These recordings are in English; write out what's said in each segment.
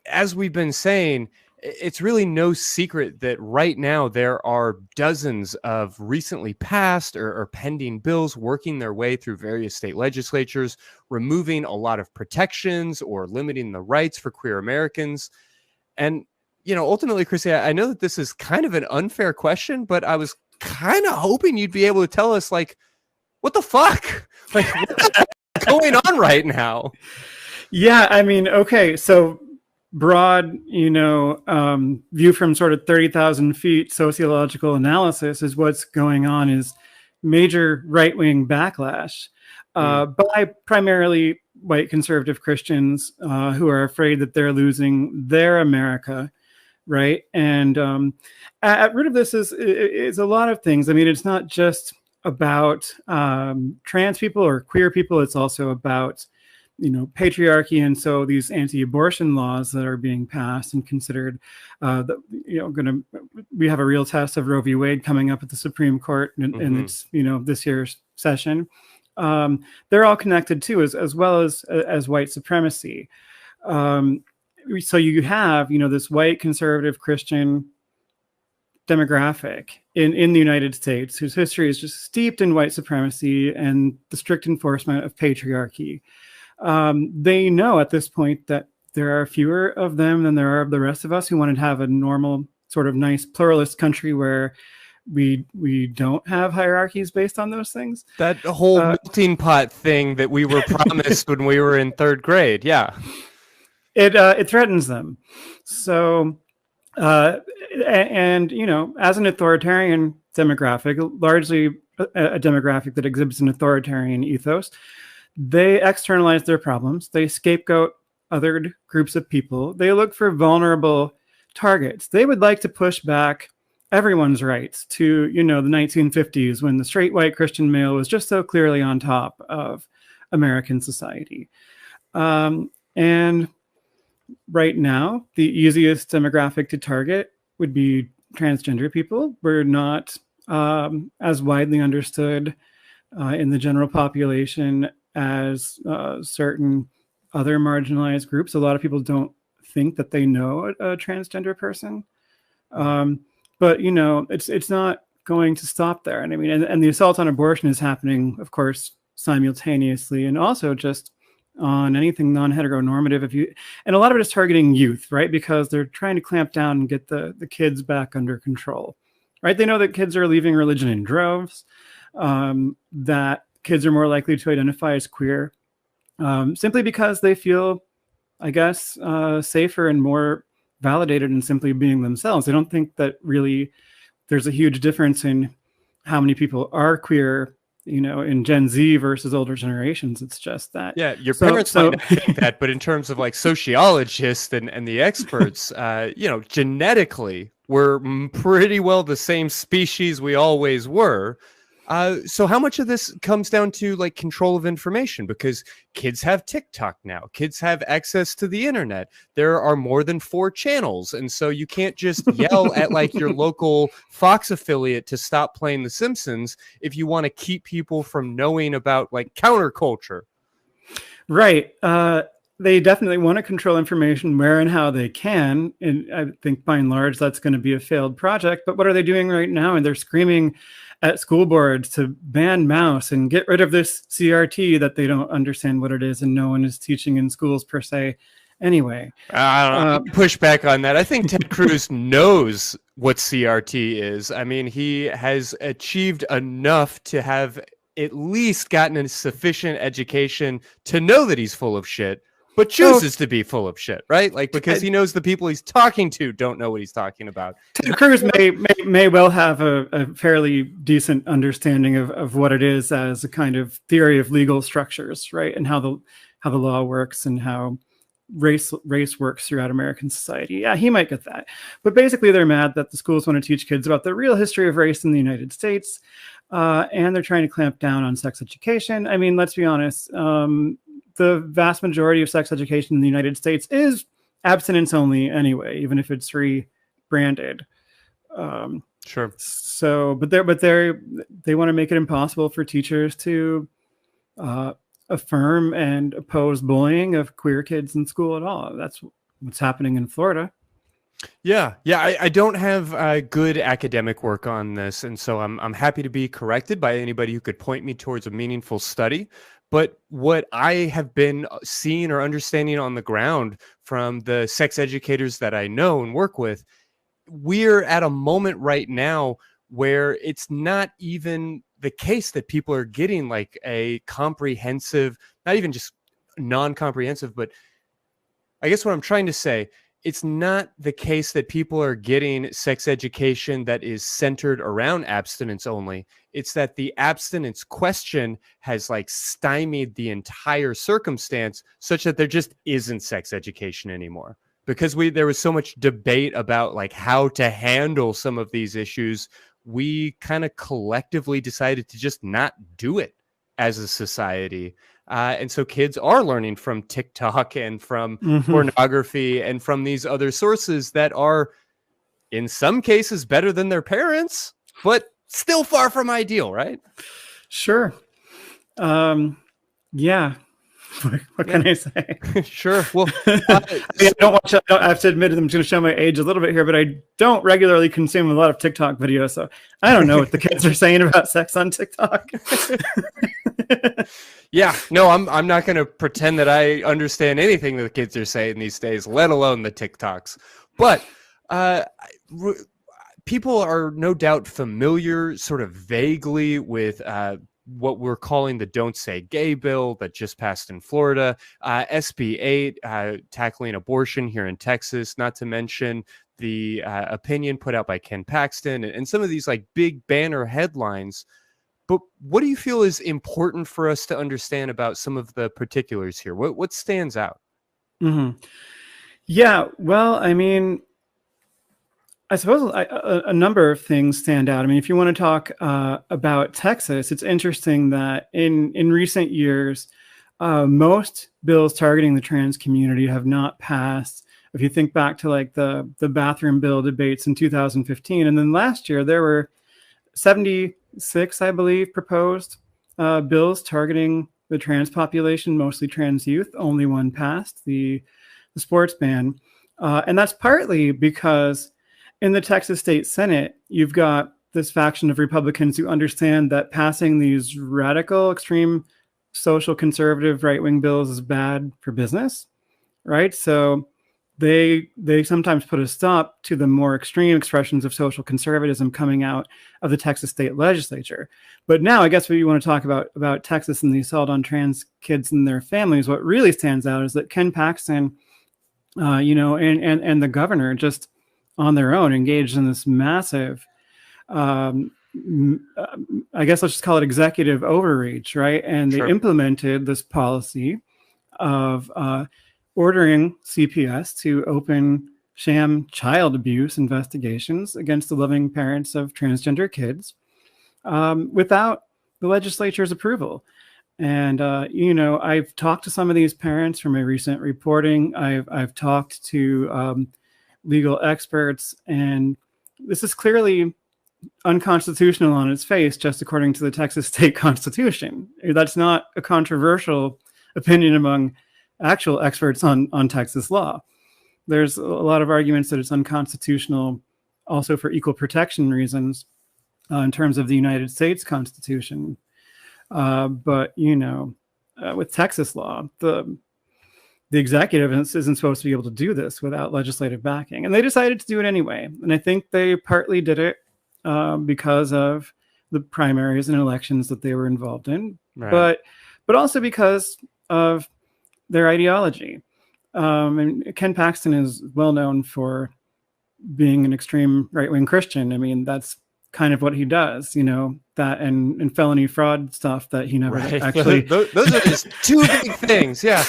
as we've been saying, it's really no secret that right now there are dozens of recently passed or pending bills working their way through various state legislatures, removing a lot of protections or limiting the rights for queer Americans. And, ultimately, Chrissy, I know that this is kind of an unfair question, but I was kind of hoping you'd be able to tell us, like, what the fuck? Like, what's going on right now? Yeah, I mean, okay, so broad, view from sort of 30,000 feet sociological analysis is what's going on is major right-wing backlash by primarily white conservative Christians who are afraid that they're losing their America, right? And at root of this is a lot of things. I mean, it's not just about trans people or queer people. It's also about patriarchy, and so these anti-abortion laws that are being passed and considered, we have a real test of Roe v. Wade coming up at the Supreme Court in its, this year's session. They're all connected too, as well as white supremacy. So you have, this white conservative Christian demographic in the United States whose history is just steeped in white supremacy and the strict enforcement of patriarchy. They know at this point that there are fewer of them than there are of the rest of us who want to have a normal, sort of nice pluralist country where we don't have hierarchies based on those things. That whole melting pot thing that we were promised when we were in third grade. Yeah. It threatens them. So, as an authoritarian demographic, largely a demographic that exhibits an authoritarian ethos, they externalize their problems. They scapegoat other groups of people. They look for vulnerable targets. They would like to push back everyone's rights to, the 1950s when the straight white Christian male was just so clearly on top of American society. And right now, the easiest demographic to target would be transgender people. We're not as widely understood in the general population as certain other marginalized groups. A lot of people don't think that they know a transgender person. But, it's not going to stop there. And I mean, and the assault on abortion is happening, of course, simultaneously, and also just on anything non-heteronormative. And a lot of it is targeting youth, right? Because they're trying to clamp down and get the kids back under control, right? They know that kids are leaving religion in droves, that kids are more likely to identify as queer, simply because they feel, I guess, safer and more validated in simply being themselves. They don't think that really there's a huge difference in how many people are queer, in Gen Z versus older generations. It's just that. Yeah, your parents might not think that, but in terms of like sociologists and the experts, genetically, we're pretty well the same species we always were. So how much of this comes down to like control of information? Because kids have TikTok now, kids have access to the internet. There are more than 4 channels. And so you can't just yell at like your local Fox affiliate to stop playing The Simpsons if you want to keep people from knowing about like counterculture. Right. They definitely want to control information where and how they can. And I think by and large, that's going to be a failed project. But what are they doing right now? And they're screaming at school boards to ban mouse and get rid of this CRT that they don't understand what it is and no one is teaching in schools per se. Anyway, I don't know. Push back on that. I think Ted Cruz knows what CRT is. I mean, he has achieved enough to have at least gotten a sufficient education to know that he's full of shit, but chooses to be full of shit, right? Like, because he knows the people he's talking to don't know what he's talking about. Ted Cruz may well have a fairly decent understanding of what it is as a kind of theory of legal structures, right? And how the law works and how race works throughout American society. Yeah, he might get that. But basically, they're mad that the schools want to teach kids about the real history of race in the United States. And they're trying to clamp down on sex education. I mean, let's be honest. The vast majority of sex education in the United States is abstinence only anyway, even if it's rebranded. Sure. So, but they want to make it impossible for teachers to affirm and oppose bullying of queer kids in school at all. That's what's happening in Florida. Yeah. I don't have good academic work on this, and so I'm happy to be corrected by anybody who could point me towards a meaningful study. But what I have been seeing or understanding on the ground from the sex educators that I know and work with, we're at a moment right now where it's not even the case that people are getting like a comprehensive, not even just non-comprehensive, but I guess what I'm trying to say, it's not the case that people are getting sex education that is centered around abstinence only. It's that the abstinence question has like stymied the entire circumstance such that there just isn't sex education anymore. Because there was so much debate about like how to handle some of these issues, we kind of collectively decided to just not do it as a society. And so kids are learning from TikTok and from pornography and from these other sources that are, in some cases, better than their parents, but still far from ideal, right? Sure. Yeah. What can I say? Sure. Well, I have to admit, I'm going to show my age a little bit here, but I don't regularly consume a lot of TikTok videos, so I don't know what the kids are saying about sex on TikTok. Yeah, no, I'm not going to pretend that I understand anything that the kids are saying these days, let alone the TikToks. But people are no doubt familiar, sort of vaguely, with what we're calling the Don't Say Gay bill that just passed in Florida, SB 8 tackling abortion here in Texas, not to mention the opinion put out by Ken Paxton and some of these like big banner headlines. But what do you feel is important for us to understand about some of the particulars here? What stands out? Mm-hmm. Yeah, well, I mean, I suppose a number of things stand out. I mean, if you want to talk about Texas, it's interesting that in recent years, most bills targeting the trans community have not passed. If you think back to like the bathroom bill debates in 2015, and then last year there were 76, I believe, proposed bills targeting the trans population, mostly trans youth. Only one passed, the sports ban, and that's partly because in the Texas State Senate, you've got this faction of Republicans who understand that passing these radical, extreme, social conservative right-wing bills is bad for business, right? So they sometimes put a stop to the more extreme expressions of social conservatism coming out of the Texas State Legislature. But now, I guess what you want to talk about Texas and the assault on trans kids and their families, what really stands out is that Ken Paxton, and the governor just on their own engaged in this massive, I guess let's just call it executive overreach, right? And they implemented this policy of ordering CPS to open sham child abuse investigations against the loving parents of transgender kids without the legislature's approval. And, I've talked to some of these parents from my recent reporting. I've talked to legal experts, and this is clearly unconstitutional on its face, just according to the Texas State Constitution. That's not a controversial opinion among actual experts on Texas law. There's a lot of arguments that it's unconstitutional also for equal protection reasons in terms of the United States Constitution. But with Texas law, the executive isn't supposed to be able to do this without legislative backing. And they decided to do it anyway. And I think they partly did it because of the primaries and elections that they were involved in, right. but also because of their ideology. And Ken Paxton is well known for being an extreme right-wing Christian. I mean, that's kind of what he does, that and felony fraud stuff that he never actually. Those are just two big things. Yeah.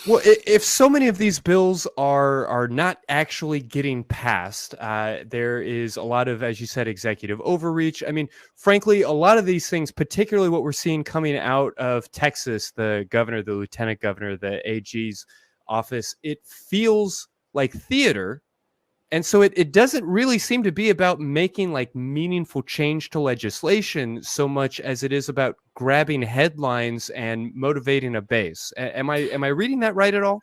Well, if so many of these bills are not actually getting passed, there is a lot of, as you said, executive overreach. I mean, frankly, a lot of these things, particularly what we're seeing coming out of Texas, the governor, the lieutenant governor, the AG's office, it feels like theater. And so it doesn't really seem to be about making like meaningful change to legislation so much as it is about grabbing headlines and motivating a base. Am I reading that right at all?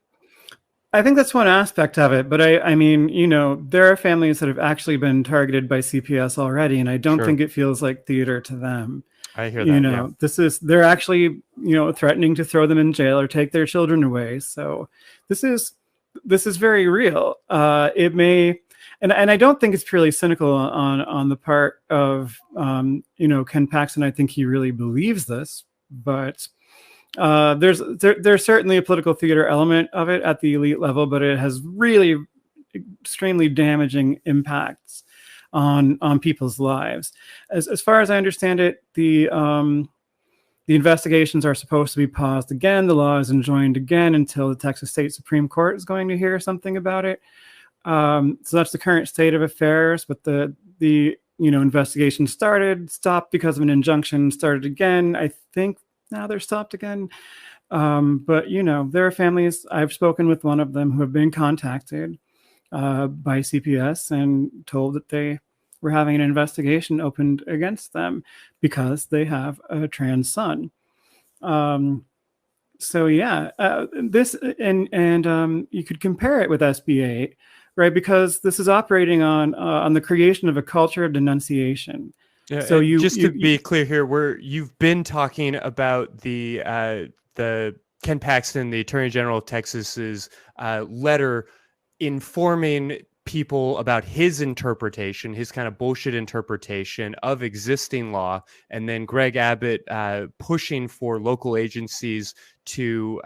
I think that's one aspect of it, but I mean, you know, there are families that have actually been targeted by CPS already, and I don't Sure. think it feels like theater to them. I hear You that. Yeah. know, they're actually, you know, threatening to throw them in jail or take their children away. So this is very real. It may, and I don't think it's purely cynical on the part of, you know, Ken Paxton. I think he really believes this, but there's certainly a political theater element of it at the elite level, but it has really extremely damaging impacts on people's lives. As far as I understand it, the investigations are supposed to be paused again. The law is enjoined again until the Texas State Supreme Court is going to hear something about it. So that's the current state of affairs. But the you know, investigation stopped because of an injunction, started again. I think now they're stopped again. But you know, there are families. I've spoken with one of them who have been contacted by CPS and told that they were having an investigation opened against them because they have a trans son. So yeah, this and you could compare it with SB8, right? Because this is operating on the creation of a culture of denunciation. Yeah, So just to be clear here, you've been talking about the Ken Paxton, the Attorney General of Texas's letter informing people about his interpretation, his kind of bullshit interpretation of existing law, and then Greg Abbott pushing for local agencies to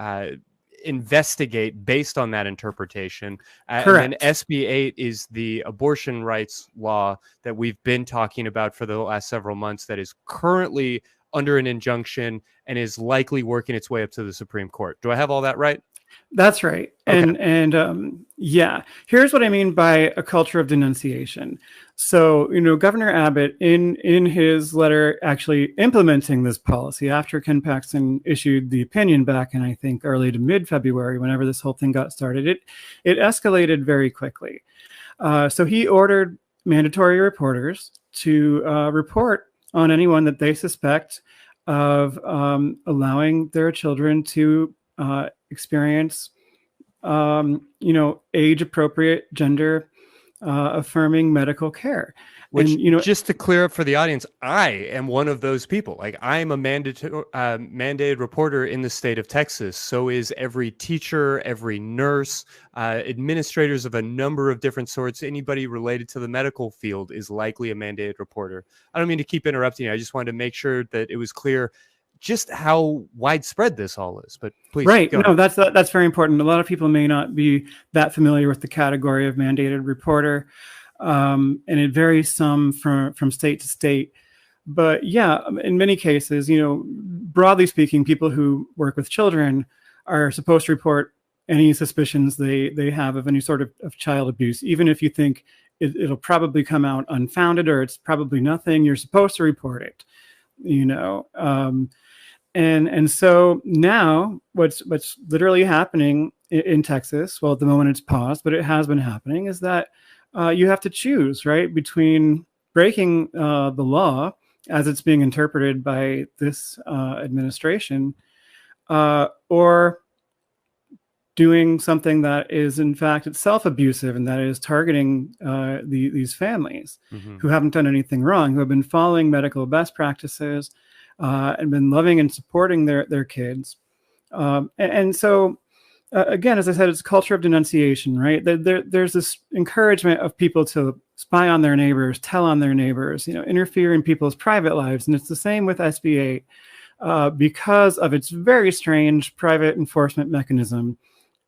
investigate based on that interpretation. And then SB8 is the abortion rights law that we've been talking about for the last several months that is currently under an injunction and is likely working its way up to the Supreme Court. Do I have all that right? That's right. Okay. And yeah, here's what I mean by a culture of denunciation. So, you know, Governor Abbott in his letter actually implementing this policy after Ken Paxton issued the opinion back in, I think, early to mid-February, whenever this whole thing got started, it escalated very quickly. So he ordered mandatory reporters to report on anyone that they suspect of allowing their children to experience, you know, age-appropriate, gender-affirming medical care. Which, and, you know, just to clear up for the audience, I am one of those people. Like, I am a mandated reporter in the state of Texas. So is every teacher, every nurse, administrators of a number of different sorts. Anybody related to the medical field is likely a mandated reporter. I don't mean to keep interrupting you. I just wanted to make sure that it was clear just how widespread this all is. But please, right? No, that's very important. A lot of people may not be that familiar with the category of mandated reporter, and it varies some from state to state. But yeah, in many cases, you know, broadly speaking, people who work with children are supposed to report any suspicions they have of any sort of child abuse, even if you think it'll probably come out unfounded or it's probably nothing. You're supposed to report it. You know. And so now what's literally happening in Texas, well, at the moment it's paused, but it has been happening, is that you have to choose, right, between breaking the law as it's being interpreted by this administration or doing something that is in fact itself abusive, and that is targeting these families who haven't done anything wrong, who have been following medical best practices, and been loving and supporting their kids. And so, again, as I said, it's a culture of denunciation, right? There's this encouragement of people to spy on their neighbors, tell on their neighbors, you know, interfere in people's private lives. And it's the same with SB8 because of its very strange private enforcement mechanism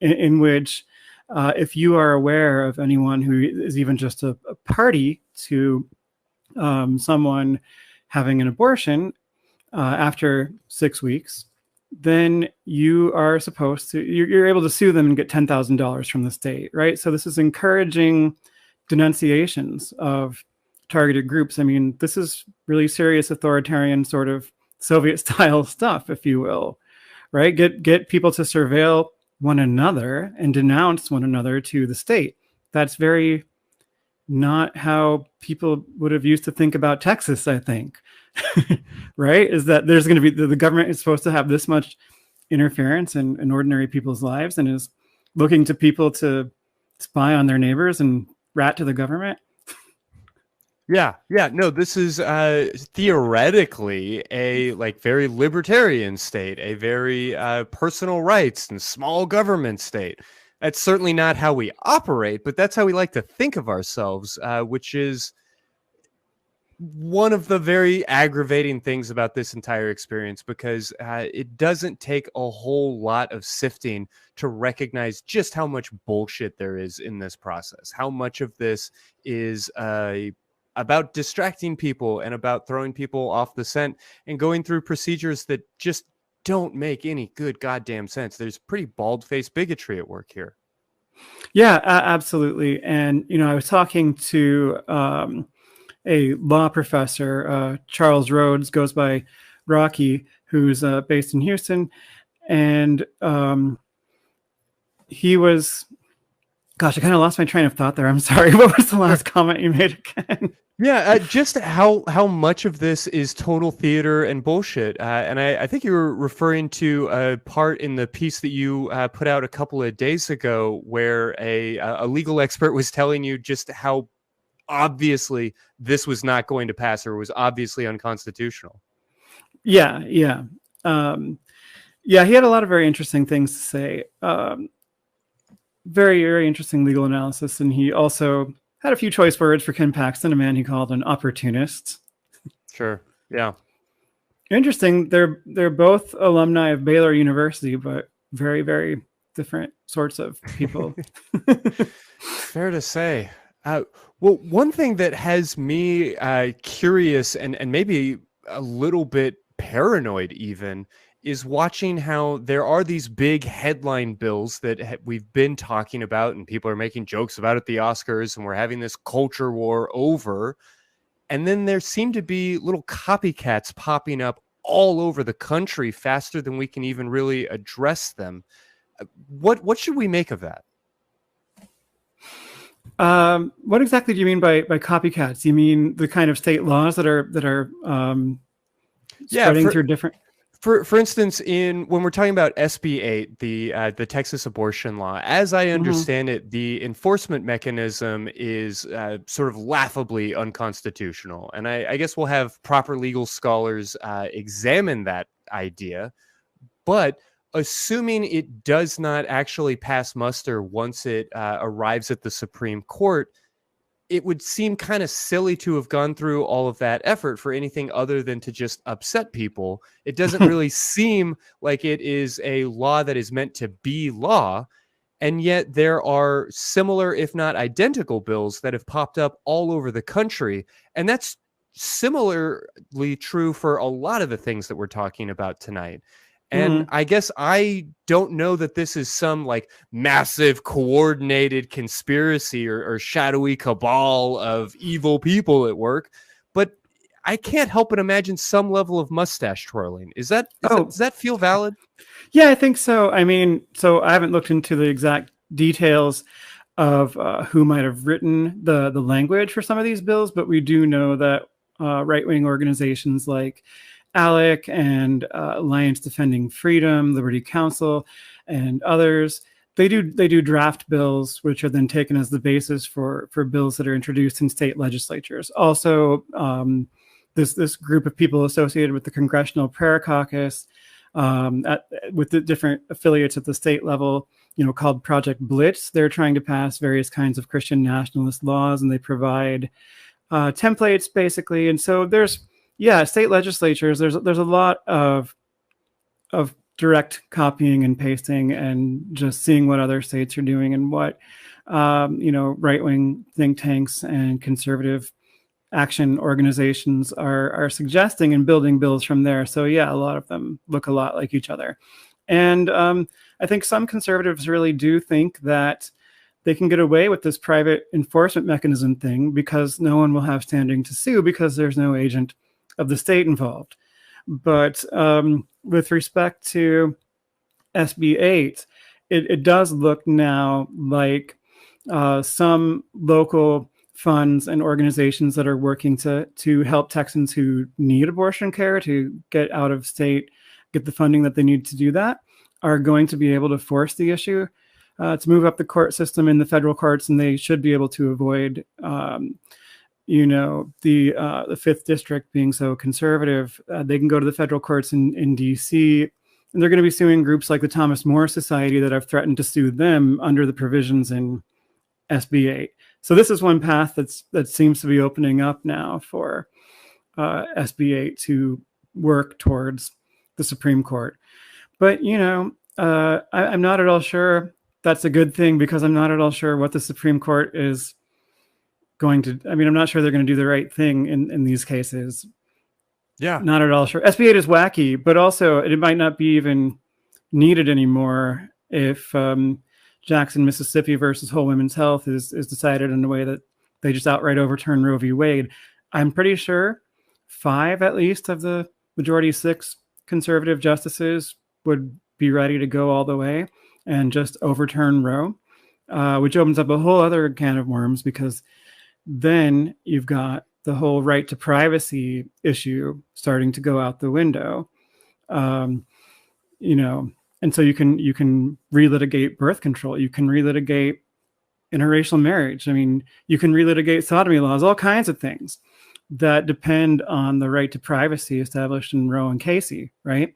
in which if you are aware of anyone who is even just a party to someone having an abortion, after 6 weeks, then you are supposed to, you're able to sue them and get $10,000 from the state, right? So this is encouraging denunciations of targeted groups. I mean, this is really serious authoritarian sort of Soviet style stuff, if you will, right? Get people to surveil one another and denounce one another to the state. That's very not how people would have used to think about Texas, I think. Right? Is that there's going to be the government is supposed to have this much interference in ordinary people's lives and is looking to people to spy on their neighbors and rat to the government. Yeah, no, this is theoretically a like very libertarian state, a very personal rights and small government state. That's certainly not how we operate, but that's how we like to think of ourselves, which is one of the very aggravating things about this entire experience, because it doesn't take a whole lot of sifting to recognize just how much bullshit there is in this process, how much of this is about distracting people and about throwing people off the scent and going through procedures that just don't make any good goddamn sense. There's pretty bald-faced bigotry at work here. Yeah, absolutely. And, I was talking to a law professor, Charles Rhodes, goes by Rocky, who's based in Houston. And he was, gosh, I kind of lost my train of thought there. I'm sorry. What was the last comment you made again? Yeah, just how much of this is total theater and bullshit. And I think you were referring to a part in the piece that you put out a couple of days ago where a legal expert was telling you just how obviously this was not going to pass or was obviously unconstitutional. Yeah. He had a lot of very interesting things to say. Very, very interesting legal analysis. And he also had a few choice words for Ken Paxton, a man he called an opportunist. Sure. Yeah. Interesting. They're both alumni of Baylor University, but very, very different sorts of people. Fair to say. Well, one thing that has me curious and maybe a little bit paranoid even is watching how there are these big headline bills that we've been talking about and people are making jokes about at the Oscars and we're having this culture war over. And then there seem to be little copycats popping up all over the country faster than we can even really address them. What should we make of that? What exactly do you mean by copycats? You mean the kind of state laws that are spreading through different? For instance, when we're talking about SB 8, the Texas abortion law, as I understand it, the enforcement mechanism is sort of laughably unconstitutional. And I guess we'll have proper legal scholars examine that idea. But assuming it does not actually pass muster once it arrives at the Supreme Court, it would seem kind of silly to have gone through all of that effort for anything other than to just upset people. It doesn't really seem like it is a law that is meant to be law. And yet there are similar, if not identical, bills that have popped up all over the country. And that's similarly true for a lot of the things that we're talking about tonight. And I guess I don't know that this is some like massive coordinated conspiracy or shadowy cabal of evil people at work, but I can't help but imagine some level of mustache twirling. Does that feel valid? Yeah, I think so. I mean, so I haven't looked into the exact details of who might have written the language for some of these bills, but we do know that right-wing organizations like ALEC and Alliance Defending Freedom, Liberty Counsel, and others, they do draft bills, which are then taken as the basis for bills that are introduced in state legislatures. Also, this group of people associated with the Congressional Prayer Caucus, with the different affiliates at the state level, called Project Blitz, they're trying to pass various kinds of Christian nationalist laws, and they provide templates basically. And so there's state legislatures. There's a lot of direct copying and pasting and just seeing what other states are doing and what right-wing think tanks and conservative action organizations are suggesting and building bills from there. So a lot of them look a lot like each other. And I think some conservatives really do think that they can get away with this private enforcement mechanism thing because no one will have standing to sue because there's no agent of the state involved. But with respect to SB 8, it does look now like some local funds and organizations that are working to help Texans who need abortion care to get out of state, get the funding that they need to do that, are going to be able to force the issue. to move up the court system in the federal courts, and they should be able to avoid, the fifth district being so conservative. They can go to the federal courts in D.C., and they're going to be suing groups like the Thomas More Society that have threatened to sue them under the provisions in SB 8. So this is one path that seems to be opening up now for SB 8 to work towards the Supreme Court. But, I'm not at all sure that's a good thing, because I'm not at all sure what the Supreme Court is going to. I mean, I'm not sure they're going to do the right thing in these cases. Yeah. Not at all sure. SB 8 is wacky, but also it might not be even needed anymore if Jackson, Mississippi versus Whole Women's Health is decided in a way that they just outright overturn Roe v. Wade. I'm pretty sure 5 at least of the majority 6 conservative justices would be ready to go all the way and just overturn Roe, which opens up a whole other can of worms, because then you've got the whole right to privacy issue starting to go out the window. And so you can relitigate birth control. You can relitigate interracial marriage. I mean, you can relitigate sodomy laws, all kinds of things that depend on the right to privacy established in Roe and Casey, right?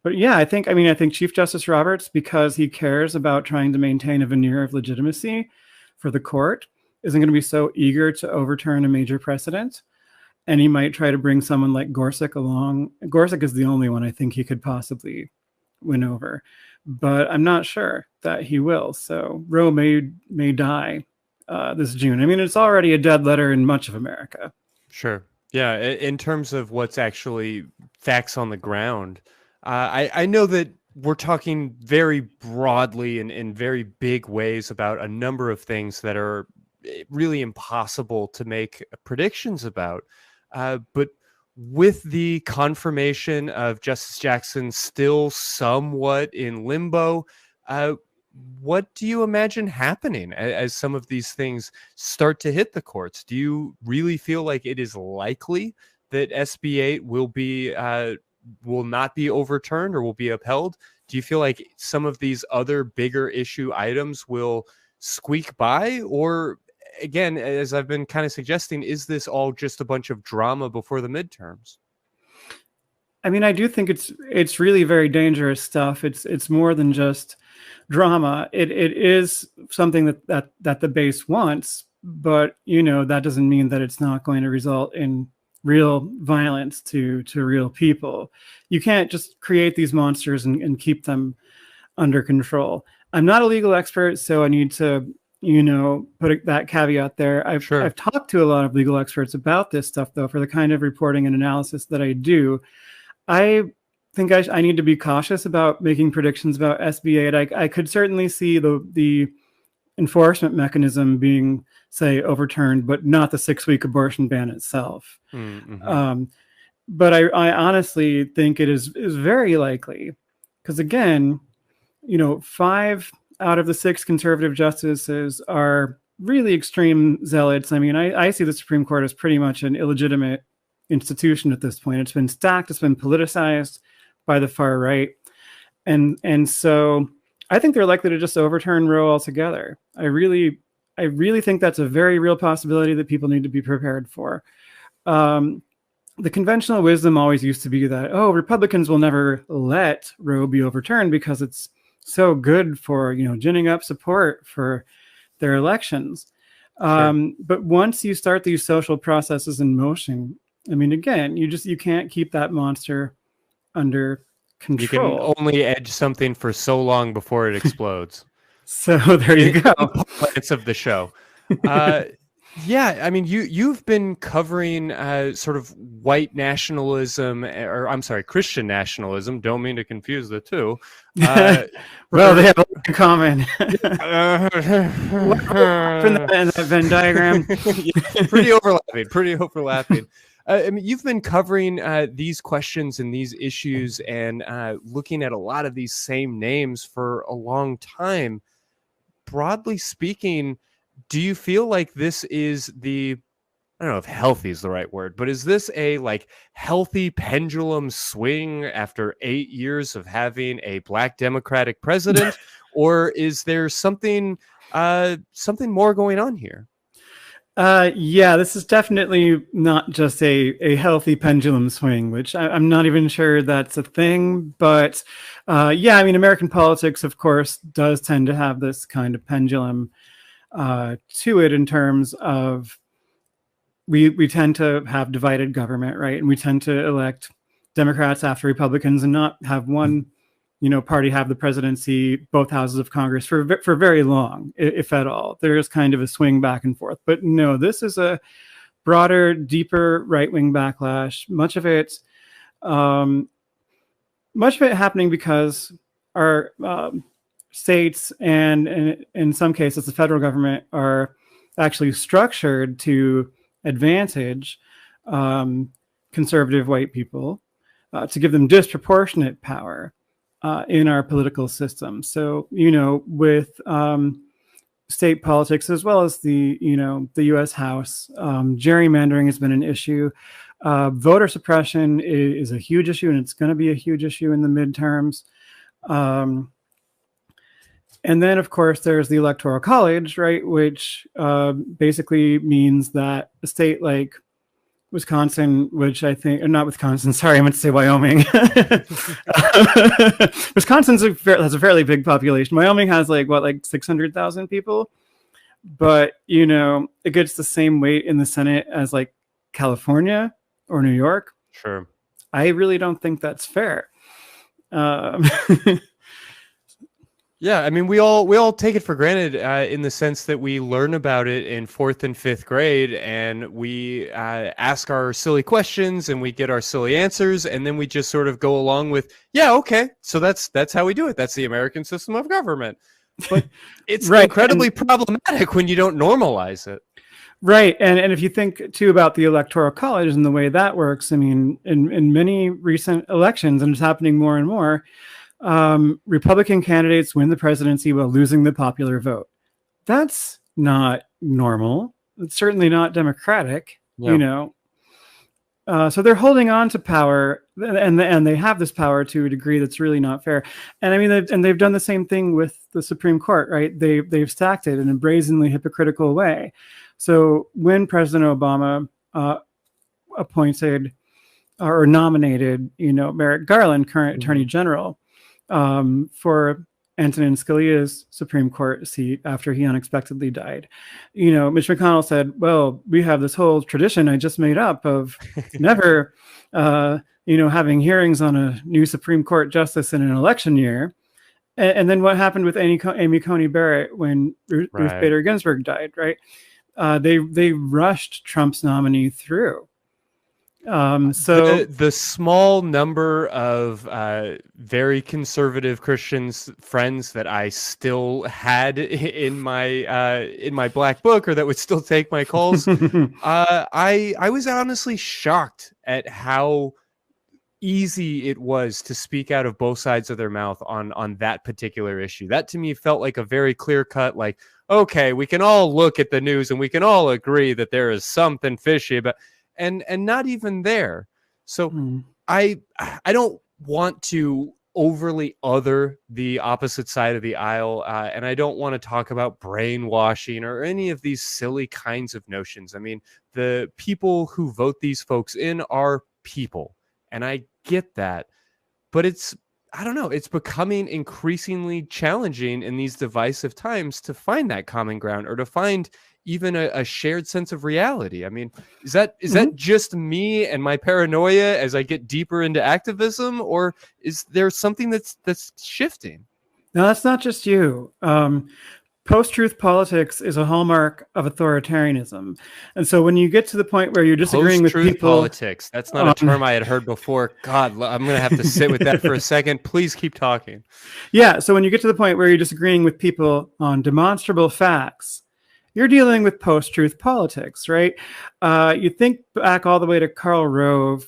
But yeah, I think Chief Justice Roberts, because he cares about trying to maintain a veneer of legitimacy for the court, isn't going to be so eager to overturn a major precedent. And he might try to bring someone like Gorsuch along. Gorsuch is the only one I think he could possibly win over, but I'm not sure that he will. So Roe may die this June. I mean, it's already a dead letter in much of America. Sure. Yeah. In terms of what's actually facts on the ground, I know that we're talking very broadly and in very big ways about a number of things that are really impossible to make predictions about. But with the confirmation of Justice Jackson still somewhat in limbo, what do you imagine happening as some of these things start to hit the courts? Do you really feel like it is likely that SB 8 will not be overturned or will be upheld? Do you feel like some of these other bigger issue items will squeak by? Or again, as I've been kind of suggesting, is this all just a bunch of drama before the midterms? I mean, I do think it's really very dangerous stuff. It's more than just drama. It is something that the base wants, but that doesn't mean that it's not going to result in real violence to real people. You can't just create these monsters and keep them under control. I'm not a legal expert, so I need to put that caveat there. I've talked to a lot of legal experts about this stuff, though, for the kind of reporting and analysis that I do. I think I need to be cautious about making predictions about SB 8. I could certainly see the enforcement mechanism being, say, overturned, but not the 6-week abortion ban itself. Mm-hmm. But I honestly think it is very likely, because again, 5 out of the 6 conservative justices are really extreme zealots. I mean, I see the Supreme Court as pretty much an illegitimate institution at this point. It's been stacked, it's been politicized by the far right. And so I think they're likely to just overturn Roe altogether. I really think that's a very real possibility that people need to be prepared for. The conventional wisdom always used to be that, Republicans will never let Roe be overturned because it's so good for, ginning up support for their elections. Sure. But once you start these social processes in motion, I mean, again, you can't keep that monster under control. You can only edge something for so long before it explodes. So there you go. Parts of the show. Yeah, I mean, you've been covering sort of white nationalism, or I'm sorry, Christian nationalism. Don't mean to confuse the two. Well, they have a lot in common. In that Venn diagram, yeah, pretty overlapping. I mean, you've been covering these questions and these issues and looking at a lot of these same names for a long time. Broadly speaking, do you feel like this is the I don't know if healthy is the right word, but is this a like healthy pendulum swing after 8 years of having a black Democratic president, or is there something more going on here? Yeah, this is definitely not just a healthy pendulum swing, which I'm not even sure that's a thing. But yeah, I mean, American politics, of course, does tend to have this kind of pendulum to it in terms of we tend to have divided government, right? And we tend to elect Democrats after Republicans and not have one, party have the presidency, both houses of Congress for very long, if at all. There is kind of a swing back and forth. But no, this is a broader, deeper right-wing backlash. Much of it happening because our states and in some cases the federal government are actually structured to advantage conservative white people, to give them disproportionate power in our political system. So, with state politics as well as the U.S. House, gerrymandering has been an issue. Voter suppression is a huge issue, and it's going to be a huge issue in the midterms. And then, of course, there's the Electoral College, right, which basically means that a state like Wisconsin, which I think, or not Wisconsin, sorry, I meant to say Wyoming. Wisconsin has a fairly big population. Wyoming has like 600,000 people, but it gets the same weight in the Senate as like California or New York. Sure. I really don't think that's fair. Yeah, I mean, we all take it for granted in the sense that we learn about it in 4th and 5th grade, and we ask our silly questions, and we get our silly answers, and then we just sort of go along with, yeah, okay, so that's how we do it. That's the American system of government. But it's right. incredibly problematic when you don't normalize it. Right, and if you think too about the Electoral College and the way that works, I mean, in many recent elections, and it's happening more and more, Republican candidates win the presidency while losing the popular vote. That's not normal. It's certainly not democratic, So they're holding on to power, and they have this power to a degree that's really not fair. And I mean, they've done the same thing with the Supreme Court, right? They've stacked it in a brazenly hypocritical way. So when President Obama appointed or nominated, Merrick Garland, current Attorney General, for Antonin Scalia's Supreme Court seat after he unexpectedly died. Mitch McConnell said, well, we have this whole tradition I just made up of never, having hearings on a new Supreme Court justice in an election year. And then what happened with Amy Coney Barrett when Ruth Bader Ginsburg died, right? They rushed Trump's nominee through. So the small number of very conservative Christians friends that I still had in my black book, or that would still take my calls, I was honestly shocked at how easy it was to speak out of both sides of their mouth on that particular issue. That to me felt like a very clear cut, like, okay, we can all look at the news and we can all agree that there is something fishy about. And not even there. So I don't want to overly other the opposite side of the aisle, and I don't want to talk about brainwashing or any of these silly kinds of notions. I mean, the people who vote these folks in are people, and I get that. But I don't know, it's becoming increasingly challenging in these divisive times to find that common ground, or to find even a shared sense of reality. I mean, is that just me and my paranoia as I get deeper into activism, or is there something that's shifting? No, that's not just you. Post-truth politics is a hallmark of authoritarianism. And so when you get to the point where you're disagreeing with people... politics, that's not a term I had heard before. God, I'm going to have to sit with that for a second. Please keep talking. Yeah, so when you get to the point where you're disagreeing with people on demonstrable facts, you're dealing with post-truth politics, right? You think back all the way to Karl Rove,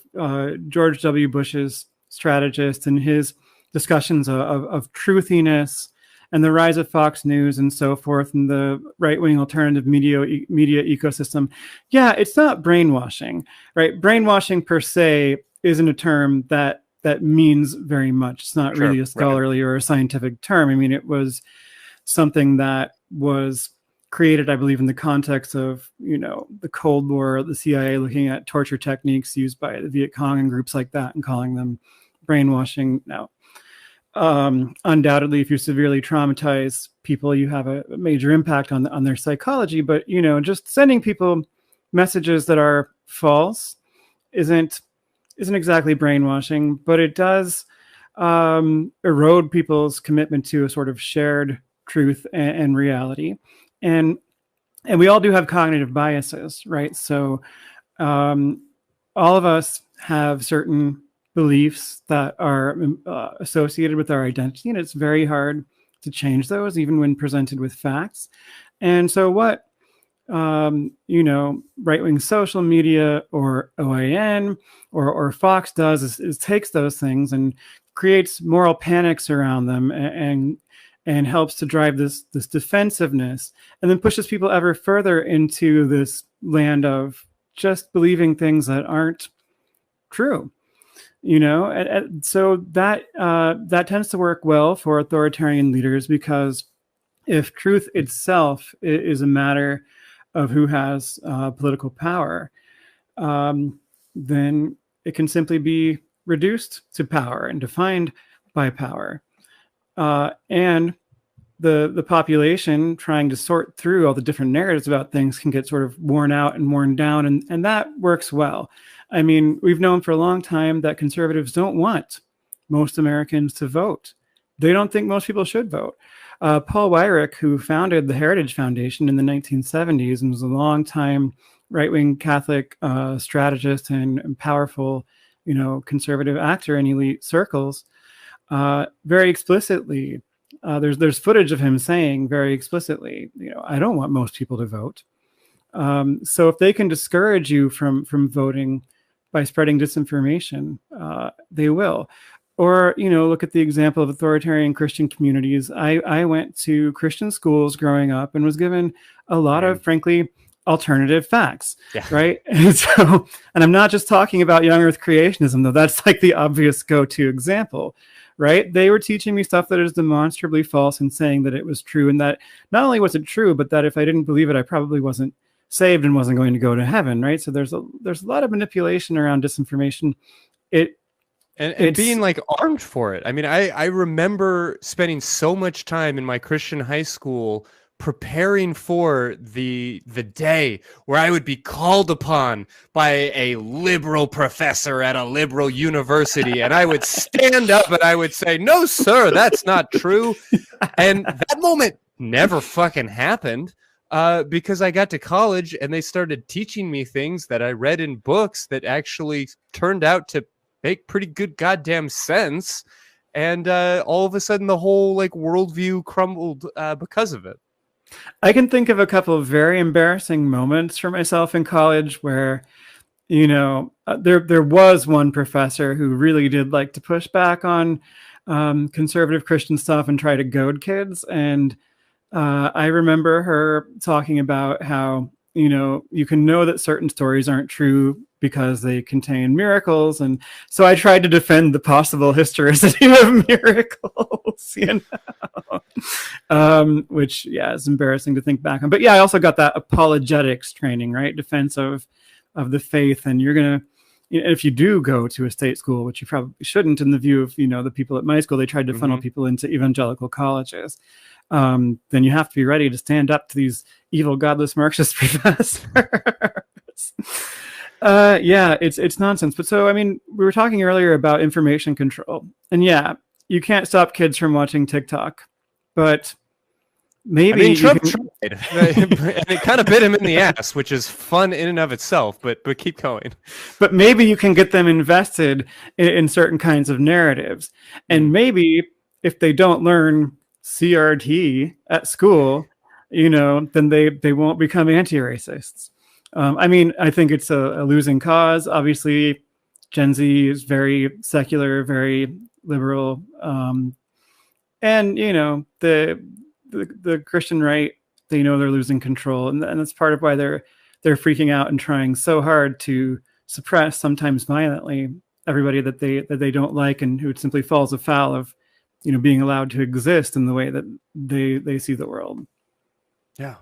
George W. Bush's strategist, and his discussions of truthiness and the rise of Fox News and so forth, and the right-wing alternative media ecosystem. Yeah, it's not brainwashing, right? Brainwashing per se isn't a term that means very much. It's not really a scholarly or a scientific term. I mean, it was something that was created, I believe, in the context of, the Cold War, the CIA looking at torture techniques used by the Viet Cong and groups like that and calling them brainwashing. Now, undoubtedly, if you severely traumatize people, you have a major impact on their psychology. But, just sending people messages that are false isn't exactly brainwashing, but it does erode people's commitment to a sort of shared truth and reality. And we all do have cognitive biases, right? So all of us have certain beliefs that are associated with our identity, and it's very hard to change those, even when presented with facts. And so what right-wing social media or OAN or Fox does is takes those things and creates moral panics around them and helps to drive this defensiveness, and then pushes people ever further into this land of just believing things that aren't true. So that tends to work well for authoritarian leaders, because if truth itself is a matter of who has political power, then it can simply be reduced to power and defined by power. And the population trying to sort through all the different narratives about things can get sort of worn out and worn down, and that works well. I mean, we've known for a long time that conservatives don't want most Americans to vote. They don't think most people should vote. Paul Weyrich, who founded the Heritage Foundation in the 1970s and was a long-time right-wing Catholic strategist and powerful, conservative actor in elite circles, very explicitly, there's footage of him saying very explicitly, I don't want most people to vote. So if they can discourage you from voting by spreading disinformation, they will. Or, look at the example of authoritarian Christian communities. I went to Christian schools growing up and was given a lot of, frankly, alternative facts, right? And I'm not just talking about young earth creationism, though. That's like the obvious go-to example, right? They were teaching me stuff that is demonstrably false and saying that it was true, and that not only was it true, but that if I didn't believe it, I probably wasn't saved and wasn't going to go to heaven, right? So there's a lot of manipulation around disinformation. And being like armed for it. I mean, I remember spending so much time in my Christian high school preparing for the day where I would be called upon by a liberal professor at a liberal university, and I would stand up and I would say, "No, sir, that's not true." And that moment never fucking happened, because I got to college and they started teaching me things that I read in books that actually turned out to make pretty good goddamn sense. And all of a sudden the whole worldview crumbled because of it. I can think of a couple of very embarrassing moments for myself in college where, there was one professor who really did like to push back on conservative Christian stuff and try to goad kids. And I remember her talking about how, you can know that certain stories aren't true because they contain miracles. And so I tried to defend the possible historicity of miracles, which, is embarrassing to think back on. But I also got that apologetics training, right? Defense of the faith. And you're going to, if you do go to a state school, which you probably shouldn't, in the view of, the people at my school, they tried to funnel people into evangelical colleges. Then you have to be ready to stand up to these evil, godless Marxist professors. It's nonsense. But so, I mean, we were talking earlier about information control, and you can't stop kids from watching TikTok, but maybe Trump tried, and it kind of bit him in the ass, which is fun in and of itself. But keep going. But maybe you can get them invested in certain kinds of narratives, and maybe if they don't learn CRT at school, then they won't become anti-racists. I think it's a losing cause. Obviously, Gen Z is very secular, very liberal. And the Christian right, they know they're losing control, and that's part of why they're freaking out and trying so hard to suppress, sometimes violently, everybody that they don't like and who simply falls afoul of being allowed to exist in the way that they see the world. Yeah.